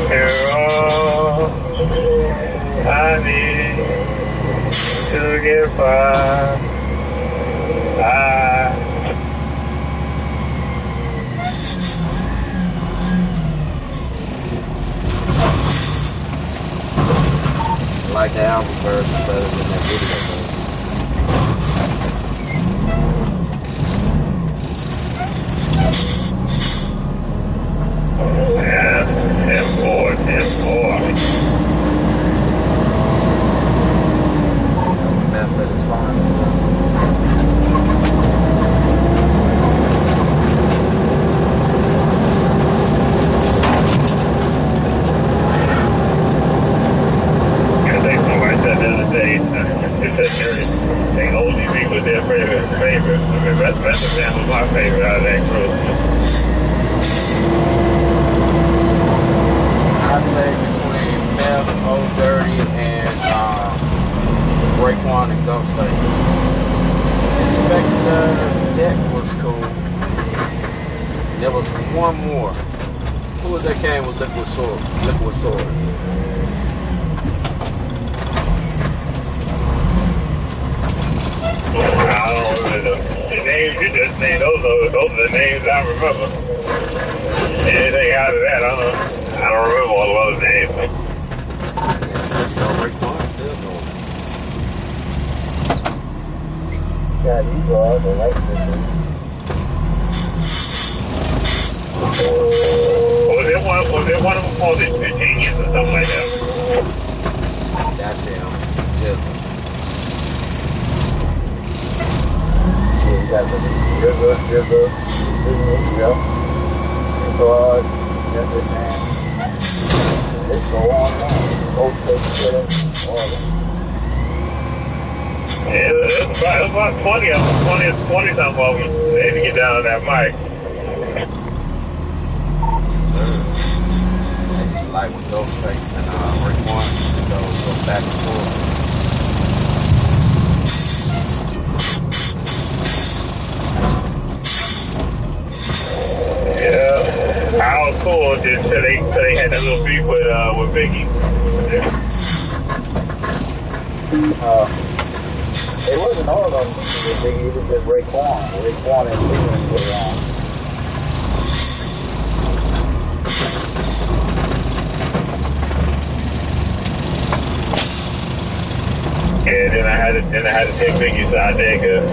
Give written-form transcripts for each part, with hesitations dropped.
You're all I need to get by. I like the album version better than that video version. Yeah, M4. Method is fine as well. They OGB was their favorite. Best was my favorite out of that group. I say between Meth, Old Dirty, and Raekwon and Ghostface. Inspector Deck was cool. There was one more. Who was that came with Liquid Swords? I don't remember the names you just named. Those are the names I remember. Anything out of that, I don't remember all the other names. Raekwon's still going. Yeah, these are the right things. Was there one of them called the Genius or something like that? That's him. Just You got the river, God, man. They go on, all Yeah, it was about 20 of them, 20 something of them. They had to get down on that mic. I used to like when Ghostface and Raekwon used to go back and forth. Yeah, I was cool until they had that little beef with Biggie. It wasn't all of them. It was just Raekwon. Raekwon and Biggie were on. Yeah, then I had to take Biggie's side there because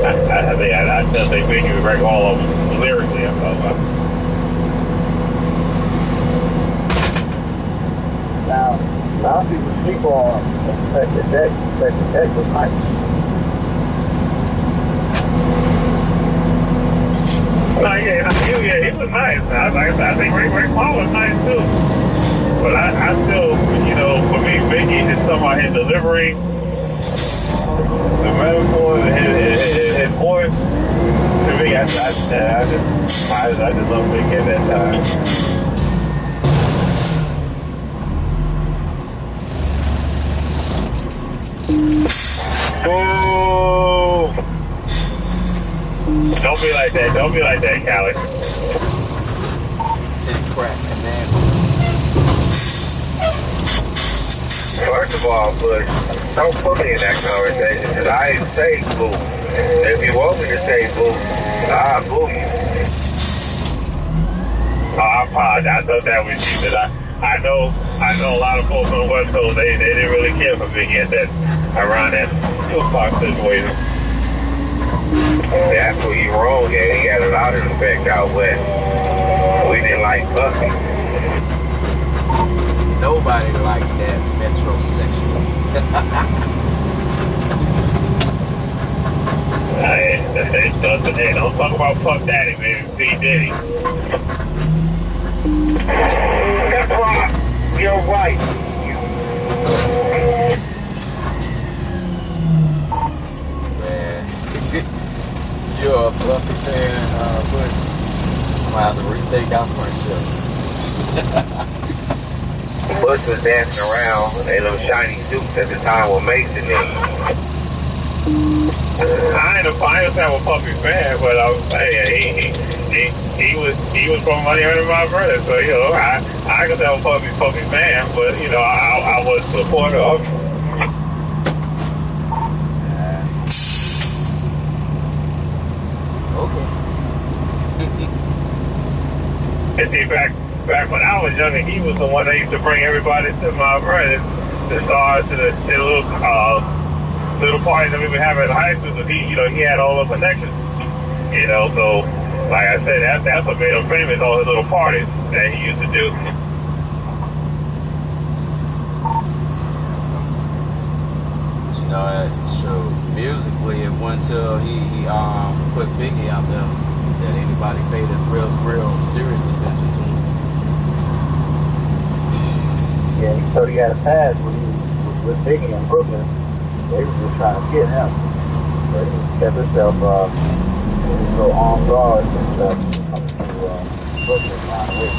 I still think Biggie would break all of them lyrically. I'm talking about. Now, a lot of people sleep on Inspector Deck. Inspector Deck was nice. He was nice. I think Raekwon was nice too. But I still, for me, Biggie is talking about his delivery, the metaphor, his voice. To me, I just love Biggie at that time. Oh! Don't be like that, Callie. Crack command. First of all, Bush, don't put me in that conversation because I didn't say boo. If you want me to say boo, I'll boo you. I apologize. I thought that was you because I know a lot of folks on the West Coast, they didn't really care for Biggie at that, around that Tupac situation. That's where you wrong there. He had a lot of respect out west. We didn't like Puffy. Nobody liked that metrosexual. Hey, don't talk about Puff Daddy, baby. P. Diddy. That's right. You're right. Man, you're a Puffy fan, Bush. I'm gonna have to rethink our friendship. Bush was dancing around in those shiny suits at the time with Mason in. I ain't a Puffy fan, but I was saying he was from money under my brother, so you know I could tell Puffy fan, but you know I was a supporter of him. Okay. And see, back when I was younger, he was the one that used to bring everybody to my brother, to start to the little parties that we would have at high school. Because he had all the connections. You know, so like I said, that's what made him famous. All his little parties that he used to do. You know, so musically, it wasn't until he put Biggie out there that anybody paid a real serious attention to him. Yeah, he thought he had a pass when he was with Biggie in Brooklyn. They were just trying to get him. But he kept himself so on guard and stuff coming to Brooklyn right away.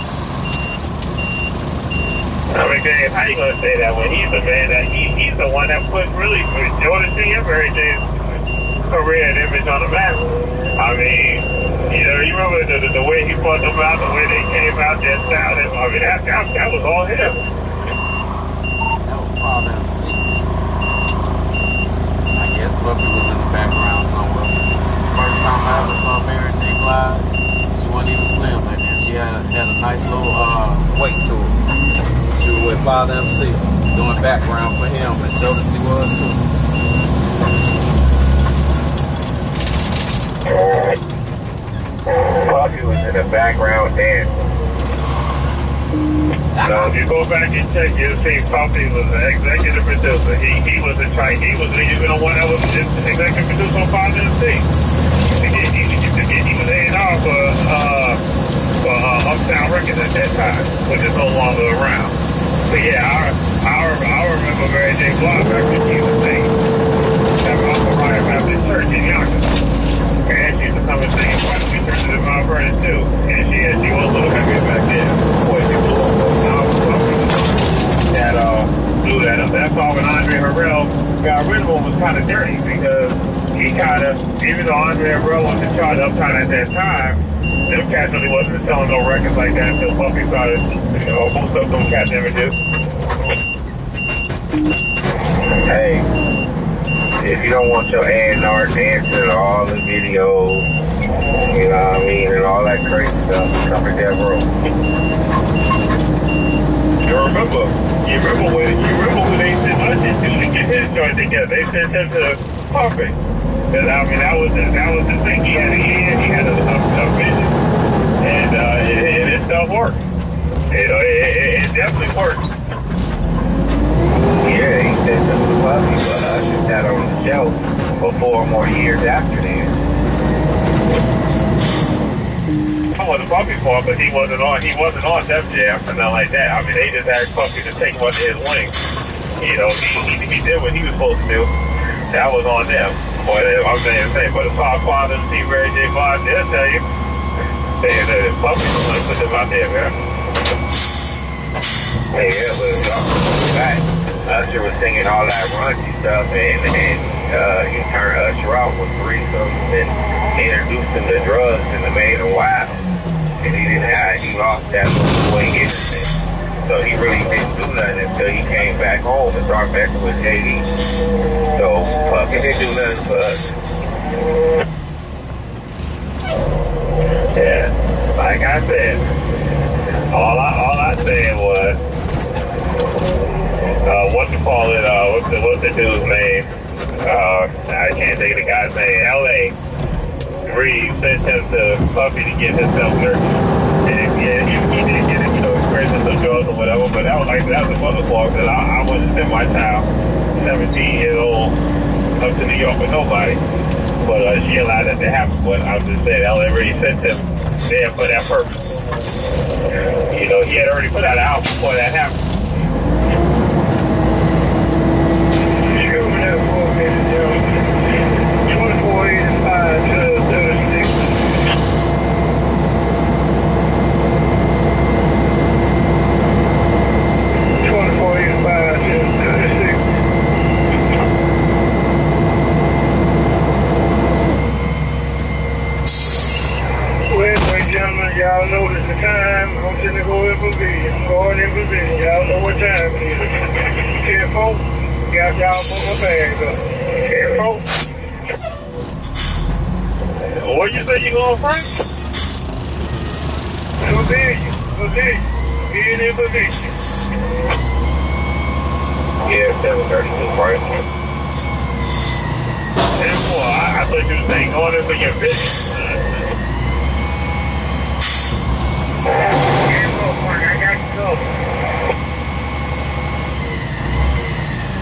I mean, James, how you gonna say that when he's the man that he's the one that put really Jordan Senior Mary J's career and image on the map? I mean, you remember the way he brought them out, the way they came out, their style. I mean, that was all him. That was Father MC. I guess Puffy was in the background somewhere. First time I ever saw Mary J. Blige, she wasn't even slim like that. She had a nice little weight to her. She was with Father MC, doing background for him, and Jodeci was too. Puffy was in the background dancing. So if you go back and check, you'll see Puffy was the executive producer. He was the even the one that was the executive producer on Father MC. He was A&R for Uptown Records at that time, which is no longer around. But yeah, I remember Mary J. Blige back when she was singing at Mount Moriah Baptist Church in Yonkers. And she used to come and sing in quite a few churches in Mount Vernon too. And she was a little heavy back then. Boy, she blew up that do that. That's why when Andre Harrell got rid of him was kind of dirty, because he kind of, even though Andre Harrell was in charge of Uptown at that time, them cats really wasn't selling no records like that until Puffy started, most of them cats never did. Hey, if you don't want your A&R dancing in all the videos, you know what I mean, and all that crazy stuff, come to that room. You remember when they sent Usher to get his joint together? They sent him to Puffy. Because I mean, that was the thing. He had a vision, and it stuff worked. It definitely worked. Yeah, he sent him to Puffy, but Usher sat on the shelf for 4 more years after that. I wasn't Puffy's fault, but he wasn't on Def Jam or nothing like that. I mean, they just had Puffy to take him under his wing. He did what he was supposed to do. That was on them. But I'm saying, but as far as Father and Mary J. Blige, they'll tell you, saying that Puffy was going to put them out there, man. Hey, yeah, but back, Usher was singing all that raunchy stuff, and he turned Usher out with threesomes and introduced him to drugs and made him wild. And he lost that way innocent. So he really didn't do nothing until he came back home and started messing with JD. So Puffy didn't do nothing for us. Yeah, like I said, all I said was, what's the dude's name? I can't think of the guy's name. L.A. Reed sent him to Puffy to get himself nurtured. And he did get it, experiencing some drugs or whatever, but that was a mother fault, because I wouldn't send my child, 17 years old, up to New York with nobody. But she allowed that to happen. But I was just saying, L.A. Reed sent him there for that purpose. He had already put out an album before that happened. Sure, that 4 minutes, 2485 to 36. I'm finna go in Pavilion. I'm going in Pavilion. Y'all know what time it is. 10-4. Got y'all put my bags up. 10-4. What you say you going, Frank? Pavilion. Being in Pavilion. Yeah, 7:32, Frank. 10-4. I thought you were saying going in for your business. I got to go.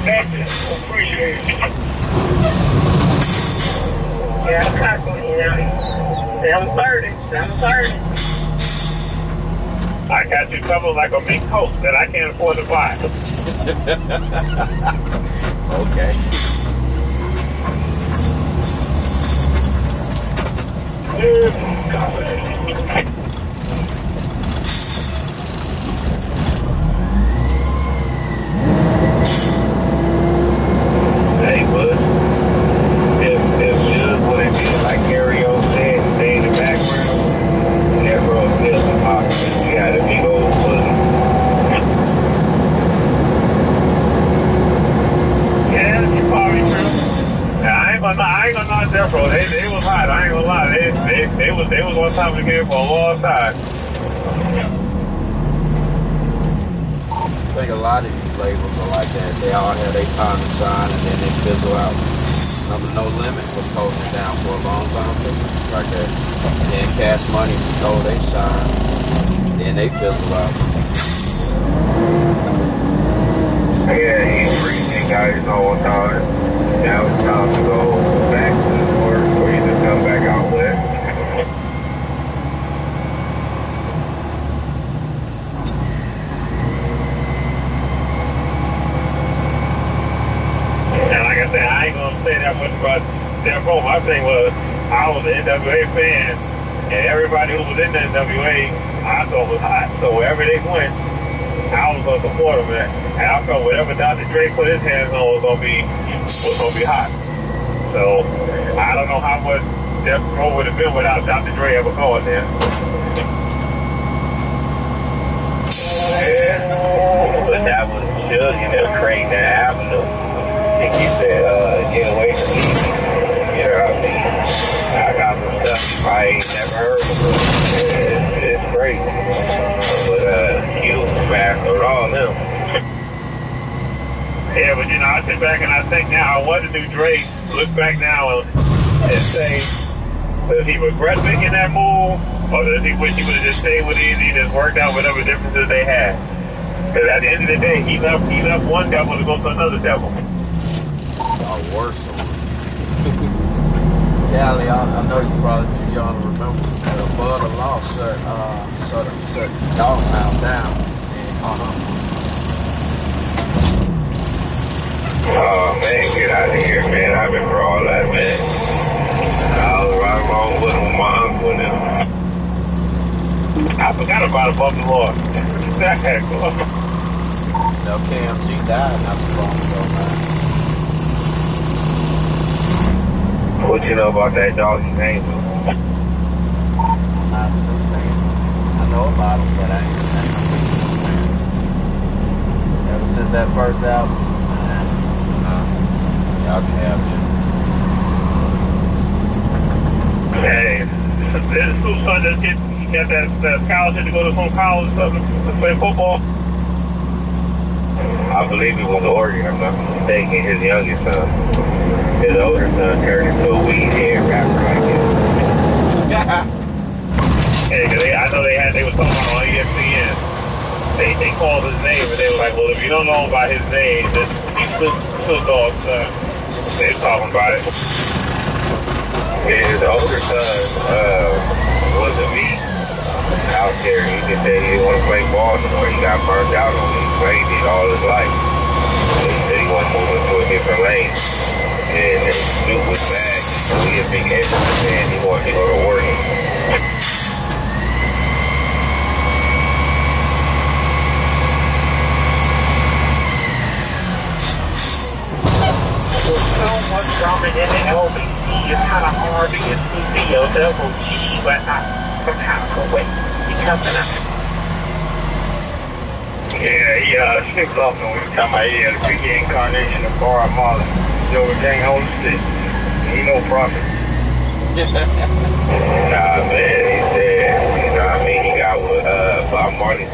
Thank you. Appreciate it. Yeah, I'm not going to 7:30. I got you covered like a big coat that I can't afford to buy. Okay. Hey, bud. If just what it is, like Cario said, stay in the background, that road feels impossible. We had a big old pussy. Yeah, you probably true. Now, I ain't gonna knock that, bro. They was hot. I ain't gonna lie. They was on top of the game for a long time. I think a lot of these labels are like that. They all have their time to shine and then they fizzle out. Number No Limit was holding it down for a long time too. Right there. And then Cash Money stole they shine. Then they fizzle out. Yeah, he's freezing guys all the time. Now it's time to go back to the work or either come back out west. And like I said, I ain't gonna say that much about their home. My thing was, I was an NWA fan, and everybody who was in the NWA, I thought was hot. So wherever they went, I was gonna support them, man. And I felt whatever Dr. Dre put his hands on was gonna be hot. So I don't know how much Death Row would have been without Dr. Dre ever going there. Yeah, but that was Suge, you know, creating that avenue. I think he said, get away from me. You know what I mean? I got some stuff you probably ain't never heard before. It's great. But Q mastered all them. Yeah, but you know, I sit back and I think now, I wonder do Dre look back now and say, does he regret making that move, or does he wish he would have just stayed with Easy and just worked out whatever differences they had? Because at the end of the day, he left one devil to go to another devil. Or worse. Tally, I know you probably too young to remember. The Bud of Law shut Dog Pound down. Oh man, get out of here, man. I remember all that, man. I was right along with him, my uncle and them. I forgot about Above the Law. That had cool. No, KMG died not too long ago, man. What you know about that doggy name? Not Snoop fan. I know about him, but I ain't a big Snoop fan. Ever since that first album, man, y'all can have it. Hey, this Snoop son just got that scholarship to go to some college to play football. I believe it was Oregon, if I'm not mistaken, his youngest son. His older son turned into a weed head rapper, I guess. Hey, cause I know they was talking about on ESPN. They called his name and they were like, well, if you don't know about his name, then he's Snoop Dogg's son. They was talking about it. Yeah, his older son was a beast out there. You could say he didn't want to play ball anymore. He got burned out on it. He played it all his life. So he said he wanted to move into a different lane. And Snoop was mad. So he a big Edmonton fan. He wanted to go to Oregon. So much drama in the LBC. It's kind of hard to get through yourself, but not from how to wait. Because Yeah, he slipped off when we were talking about the reincarnation of Bar Marley. Joe Gang on the stick. He no prophet. Nah, man, he said, you know what I mean? He got with Bob Marley.